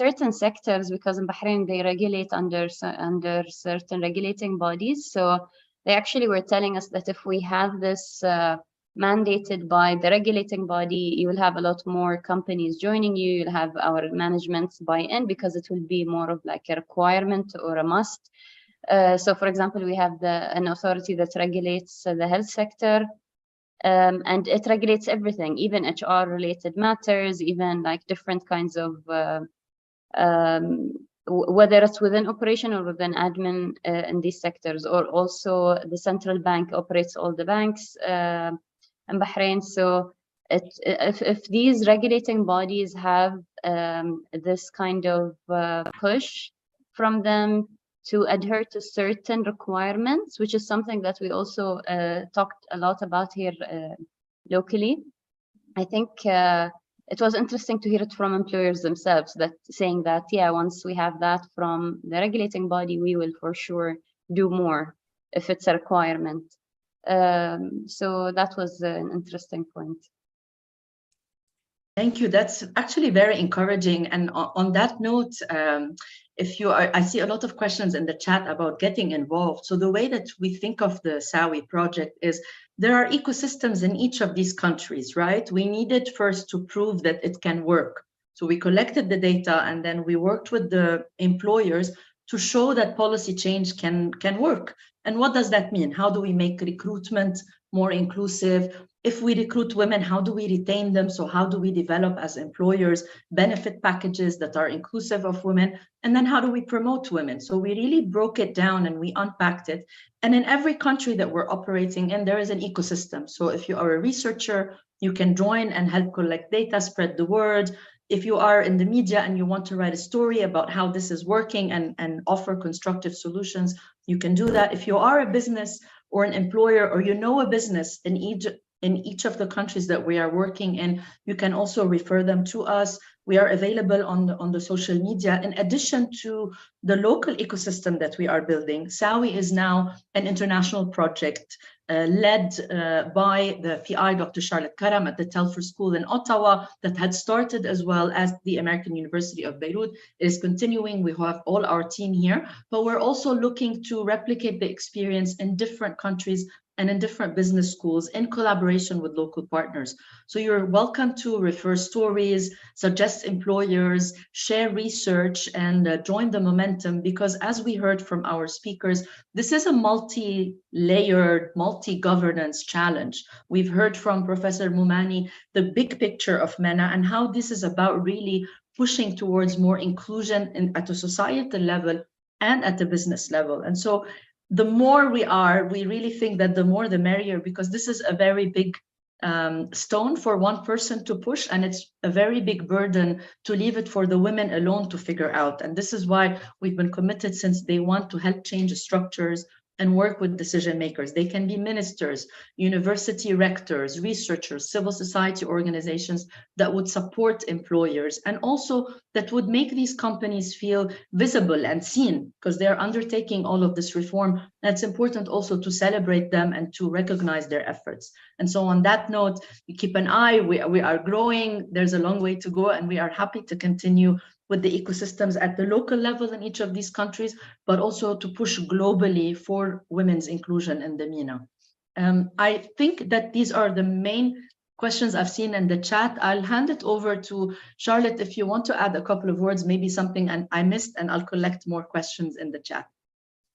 certain sectors, because in Bahrain they regulate under certain regulating bodies, so they actually were telling us that if we have this mandated by the regulating body, you will have a lot more companies joining you. You'll have our management buy-in, because it will be more of like a requirement or a must. So, for example, we have an authority that regulates the health sector. And it regulates everything, even HR related matters, even like different kinds of whether it's within operation or within admin in these sectors, or also the central bank operates all the banks in Bahrain. So if these regulating bodies have this kind of push from them to adhere to certain requirements, which is something that we also talked a lot about here locally, I think it was interesting to hear it from employers themselves, that saying that, yeah, once we have that from the regulating body, we will for sure do more if it's a requirement. So that was an interesting point. Thank you. That's actually very encouraging. And on that note, if you are, I see a lot of questions in the chat about getting involved. So the way that we think of the SAWI project is there are ecosystems in each of these countries, right? We needed first to prove that it can work. So we collected the data and then we worked with the employers to show that policy change can work. And what does that mean? How do we make recruitment more inclusive? If we recruit women, how do we retain them? So how do we develop as employers benefit packages that are inclusive of women? And then how do we promote women? So we really broke it down and we unpacked it. And in every country that we're operating in, there is an ecosystem. So if you are a researcher, you can join and help collect data, spread the word. If you are in the media and you want to write a story about how this is working and offer constructive solutions, you can do that. If you are a business or an employer, or you know a business in each of the countries that we are working in, you can also refer them to us. We are available on the social media. In addition to the local ecosystem that we are building, SAWI is now an international project led by the PI, Dr. Charlotte Karam at the Telfer School in Ottawa, that had started as well as the American University of Beirut. It is continuing. We have all our team here, but we're also looking to replicate the experience in different countries and in different business schools in collaboration with local partners. So you're welcome to refer stories, suggest employers, share research, and join the momentum, because as we heard from our speakers, this is a multi-layered, multi-governance challenge. We've heard from Professor Moumani the big picture of MENA and how this is about really pushing towards more inclusion at a societal level and at the business level. And so the more we really think that the more the merrier, because this is a very big stone for one person to push, and it's a very big burden to leave it for the women alone to figure out. And this is why we've been committed since day one to help change the structures and work with decision makers. They can be ministers, university rectors, researchers, civil society organizations that would support employers, and also that would make these companies feel visible and seen, because they're undertaking all of this reform. That's important also to celebrate them and to recognize their efforts. And so on that note, we keep an eye, we are growing, there's a long way to go, and we are happy to continue with the ecosystems at the local level in each of these countries, but also to push globally for women's inclusion in the MENA. I think that these are the main questions I've seen in the chat. I'll hand it over to Charlotte if you want to add a couple of words, maybe something I missed, and I'll collect more questions in the chat.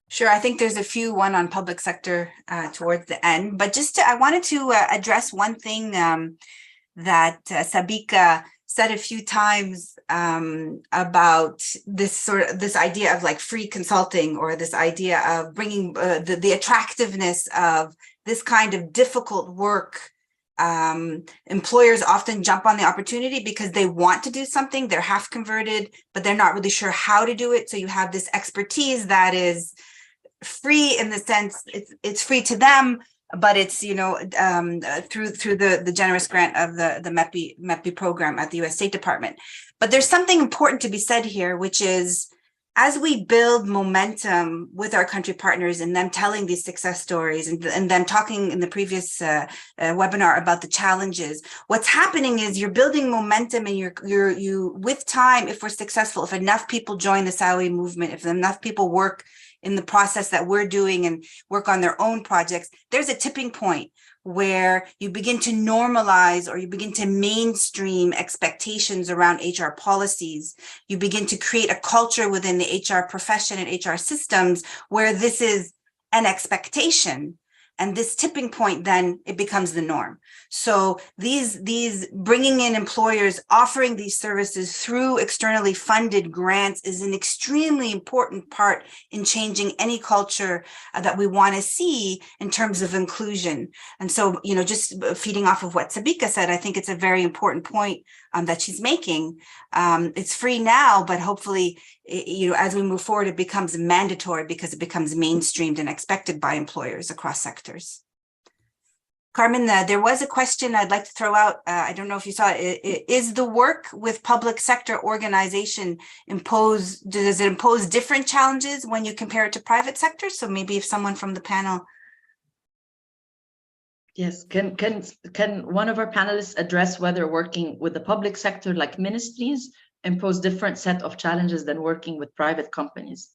Sure, I think there's a few, one on public sector towards the end, but I wanted to address one thing that Sabika said a few times about this idea of like free consulting, or this idea of bringing the attractiveness of this kind of difficult work. Employers often jump on the opportunity because they want to do something, they're half converted, but they're not really sure how to do it. So you have this expertise that is free in the sense it's free to them, but it's, you know, through the generous grant of the MEPI program at the U.S. State Department. But there's something important to be said here, which is, as we build momentum with our country partners and them telling these success stories and them talking in the previous webinar about the challenges, what's happening is you're building momentum, and you with time, if we're successful, if enough people join the SAWI movement, if enough people work in the process that we're doing and work on their own projects, there's a tipping point where you begin to normalize, or you begin to mainstream expectations around HR policies. You begin to create a culture within the HR profession and HR systems where this is an expectation. And this tipping point, then it becomes the norm. So these bringing in employers, offering these services through externally funded grants is an extremely important part in changing any culture that we want to see in terms of inclusion. And so, you know, just feeding off of what Sabika said, I think it's a very important point that she's making. It's free now, but hopefully, you know, as we move forward, it becomes mandatory because it becomes mainstreamed and expected by employers across sectors. Carmen, there was a question I'd like to throw out. I don't know if you saw it. Is the work with public sector organization does it impose different challenges when you compare it to private sector? So maybe if someone from the panel. Yes, can one of our panelists address whether working with the public sector like ministries impose different set of challenges than working with private companies?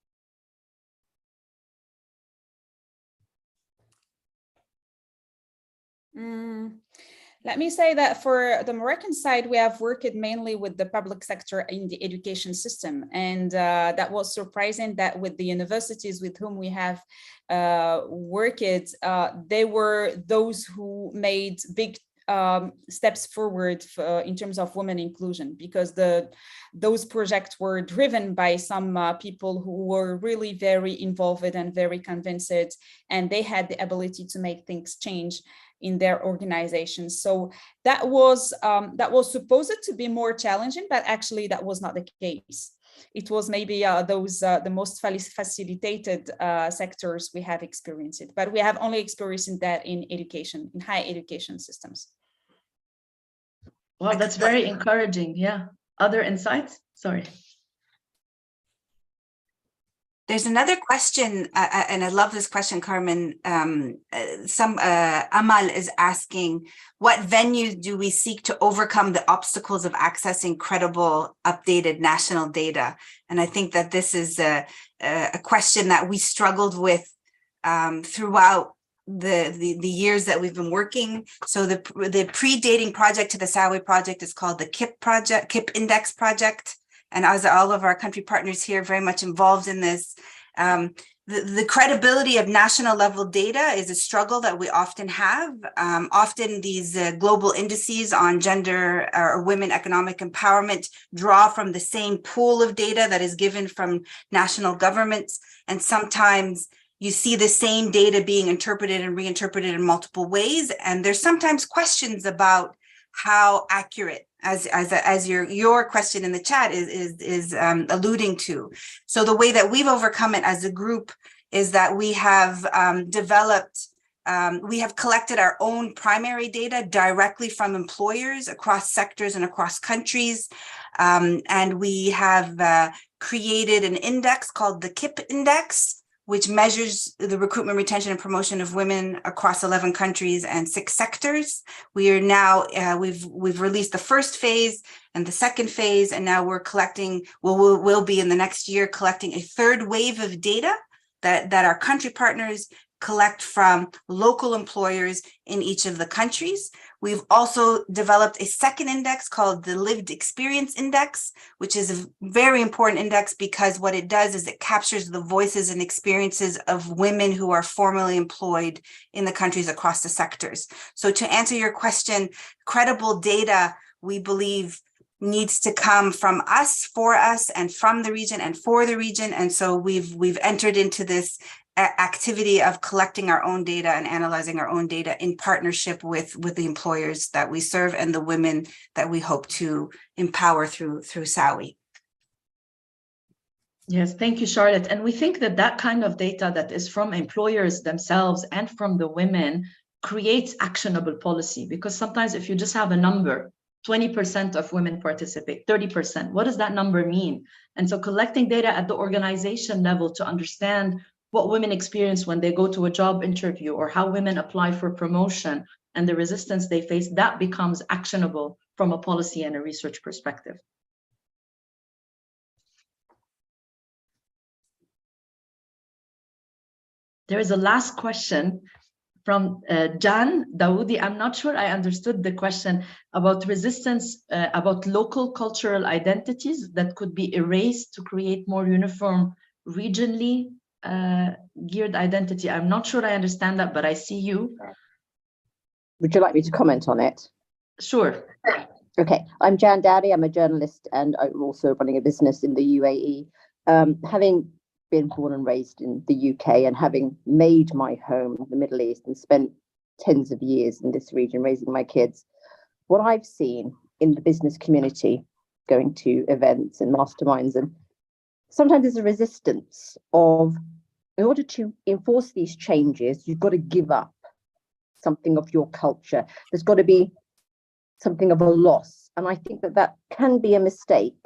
Let me say that for the Moroccan side, we have worked mainly with the public sector in the education system. And that was surprising that with the universities with whom we have worked, they were those who made big steps forward in terms of women inclusion, because those projects were driven by some people who were really very involved and very convinced, and they had the ability to make things change in their organizations. So that was supposed to be more challenging, but actually that was not the case. It was maybe the most facilitated sectors we have experienced it, but we have only experienced that in education, in higher education systems. Well, that's very encouraging. Yeah. Other insights? Sorry. There's another question, and I love this question, Carmen. Amal is asking, what venues do we seek to overcome the obstacles of accessing credible, updated national data? And I think that this is a question that we struggled with throughout the years that we've been working. So the predating project to the SAWI project is called the KIP Index project. And as all of our country partners here very much involved in this, the credibility of national level data is a struggle that we often have. Often these global indices on gender or women economic empowerment draw from the same pool of data that is given from national governments. And sometimes you see the same data being interpreted and reinterpreted in multiple ways. And there's sometimes questions about how accurate, as your question in the chat is alluding to. So the way that we've overcome it as a group is that we have we have collected our own primary data directly from employers across sectors and across countries. And we have created an index called the KIP Index, which measures the recruitment, retention, and promotion of women across 11 countries and 6 sectors. We are now, we've released the first phase and the second phase, and now we're collecting, we'll be in the next year collecting a third wave of data that our country partners collect from local employers in each of the countries. We've also developed a second index called the Lived Experience Index, which is a very important index because what it does is it captures the voices and experiences of women who are formerly employed in the countries across the sectors. So to answer your question, credible data, we believe, needs to come from us, for us, and from the region and for the region. And so we've entered into this activity of collecting our own data and analyzing our own data in partnership with the employers that we serve and the women that we hope to empower through SAWI. Yes, thank you, Charlotte. And we think that that kind of data that is from employers themselves and from the women creates actionable policy, because sometimes if you just have a number, 20% of women participate, 30%, what does that number mean? And so collecting data at the organization level to understand what women experience when they go to a job interview or how women apply for promotion and the resistance they face, that becomes actionable from a policy and a research perspective. There is a last question from Jan Dawoodi. I'm not sure I understood the question about resistance, about local cultural identities that could be erased to create more uniform regionally geared identity. I'm not sure I understand that, but I see you. Would you like me to comment on it? Sure. Okay, I'm Jan Dowdy. I'm a journalist and I'm also running a business in the UAE. Having been born and raised in the UK and having made my home in the Middle East and spent tens of years in this region raising my kids, what I've seen in the business community, going to events and masterminds, and sometimes there's a resistance of, in order to enforce these changes, you've got to give up something of your culture. There's got to be something of a loss. And I think that that can be a mistake.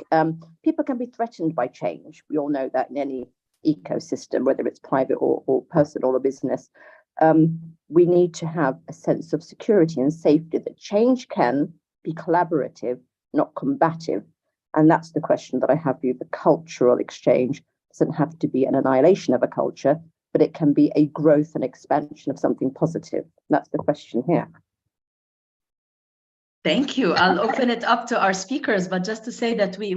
People can be threatened by change. We all know that in any ecosystem, whether it's private or personal or business. We need to have a sense of security and safety that change can be collaborative, not combative. And that's the question that I have for you. The cultural exchange doesn't have to be an annihilation of a culture, but it can be a growth and expansion of something positive. That's the question here. Thank you. I'll open it up to our speakers, but just to say that we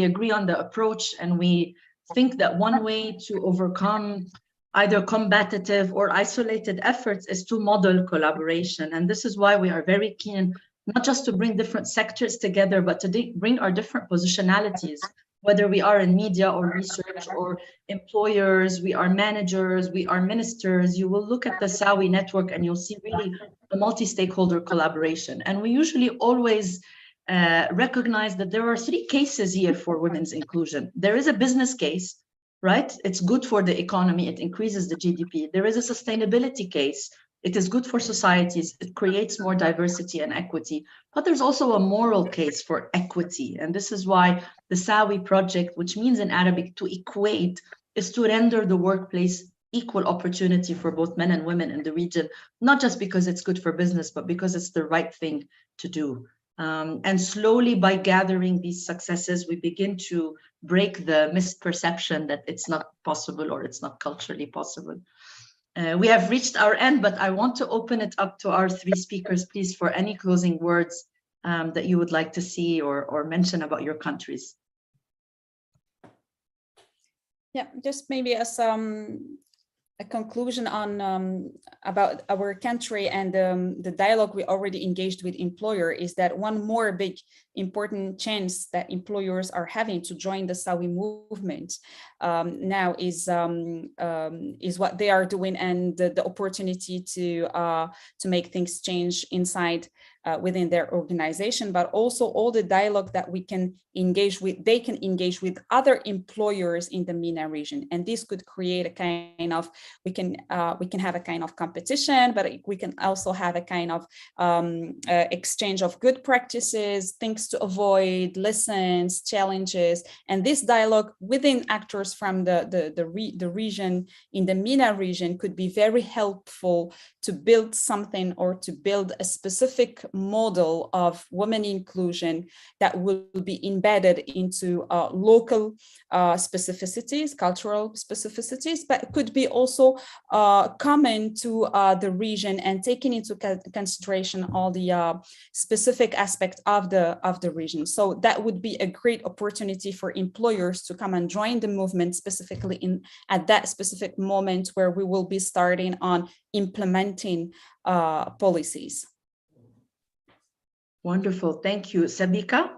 agree on the approach, and we think that one way to overcome either combative or isolated efforts is to model collaboration. And this is why we are very keen, not just to bring different sectors together, but to bring our different positionalities, whether we are in media or research or employers, we are managers, we are ministers. You will look at the SAWI network and you'll see really the multi-stakeholder collaboration. And we usually always recognize that there are three cases here for women's inclusion. There is a business case, right? It's good for the economy, it increases the GDP. There is a sustainability case. It is good for societies. It creates more diversity and equity. But there's also a moral case for equity. And this is why the SAWI project, which means in Arabic to equate, is to render the workplace equal opportunity for both men and women in the region, not just because it's good for business, but because it's the right thing to do. And slowly, by gathering these successes, we begin to break the misperception that it's not possible or it's not culturally possible. We have reached our end, but I want to open it up to our three speakers, please, for any closing words that you would like to see or mention about your countries. Yeah, just maybe as a conclusion on about our country and the dialogue we already engaged with employer is that one more big important chance that employers are having to join the SAWI movement now is what they are doing, and the opportunity to make things change inside within their organization, but also all the dialogue that we can engage with, they can engage with other employers in the MENA region. And this could create a kind of, we can have a kind of competition, but we can also have a kind of exchange of good practices, things to avoid, lessons, challenges. And this dialogue within actors from the region, in the MENA region, could be very helpful to build something or to build a specific model of women inclusion that will be embedded into local specificities, cultural specificities, but could be also common to the region and taking into consideration all the specific aspects of the region. So that would be a great opportunity for employers to come and join the movement, specifically at that specific moment where we will be starting on implementing policies. Wonderful, thank you. Sabika?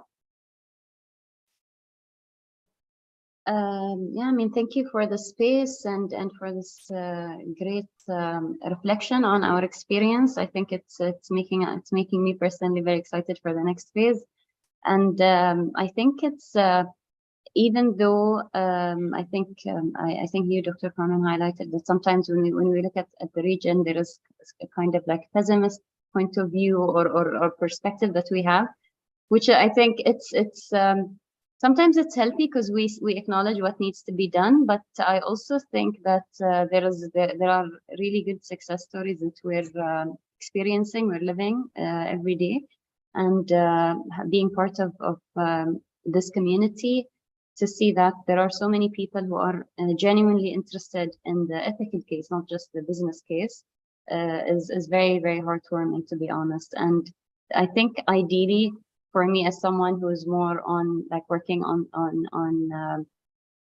Yeah, I mean, thank you for the space and for this great reflection on our experience. I think it's making me personally very excited for the next phase. And I think it's even though I think you, Dr. Carmen, highlighted that sometimes when we look at the region, there is a kind of like pessimist point of view or perspective that we have, which I think it's sometimes it's healthy because we acknowledge what needs to be done. But I also think that there are really good success stories that we're experiencing, we're living every day, and being part of this community, to see that there are so many people who are genuinely interested in the ethical case, not just the business case, is very, very heartwarming, to be honest. And I think ideally, for me, as someone who is more on like working on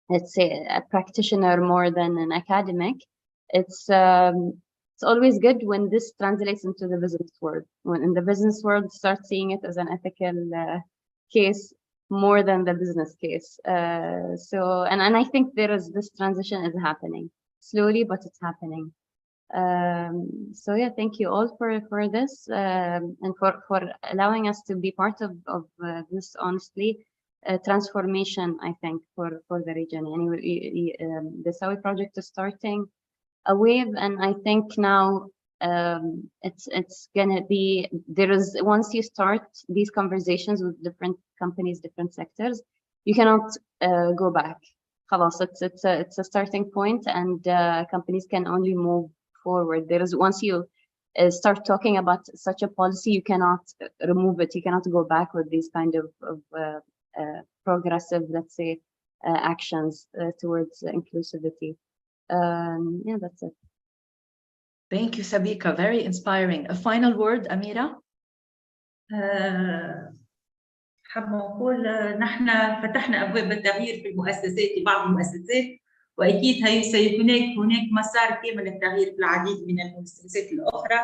let's say, a practitioner more than an academic, it's always good when this translates into the business world. When in the business world, start seeing it as an ethical case more than the business case. And I think this transition is happening slowly, but it's happening. So yeah, thank you all for this and for allowing us to be part of this, honestly, transformation, I think, for the region. Anyway, the SAWI project is starting a wave, and I think now it's gonna be, once you start these conversations with different companies, different sectors, you cannot go back. It's a starting point, and companies can only move forward. Once you start talking about such a policy, you cannot remove it. You cannot go back with these kind of progressive, let's say, actions towards inclusivity. Yeah, that's it. Thank you, Sabika. Very inspiring. A final word, Amira? حابة نقول نحن فتحنا أبواب التغيير في المؤسسات، في بعض المؤسسات، وأكيد سيكون هناك مسار كامل للتغيير في العديد من المؤسسات الأخرى.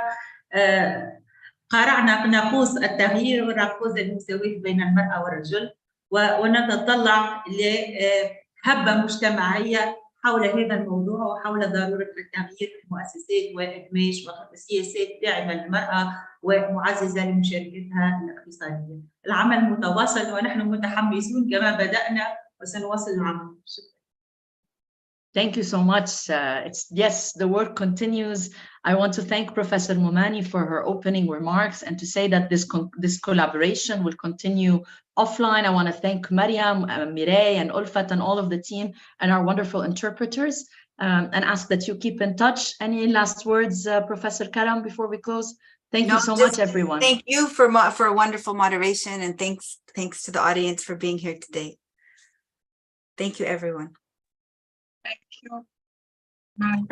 قارعنا ناقوس التغيير وناقوس المساواة بين المرأة والرجل، ونتطلع لهبة مجتمعية حول هذا الموضوع وحول ضرورة التغيير في المؤسسات وإدماج سياسات داعمة للمرأة ومعززة لمشاركتها الاقتصادية. العمل متواصل ونحن متحمسون كما بدأنا وسنواصل العمل. شكرا. Thank you so much. Yes, the work continues. I want to thank Professor Momani for her opening remarks and to say that this collaboration will continue offline. I want to thank Mariam, Mireille, and Ulfat, and all of the team, and our wonderful interpreters, and ask that you keep in touch. Any last words, Professor Karam, before we close? Thank you so much, everyone. Thank you for wonderful moderation, and thanks to the audience for being here today. Thank you, everyone. Thank you. Bye.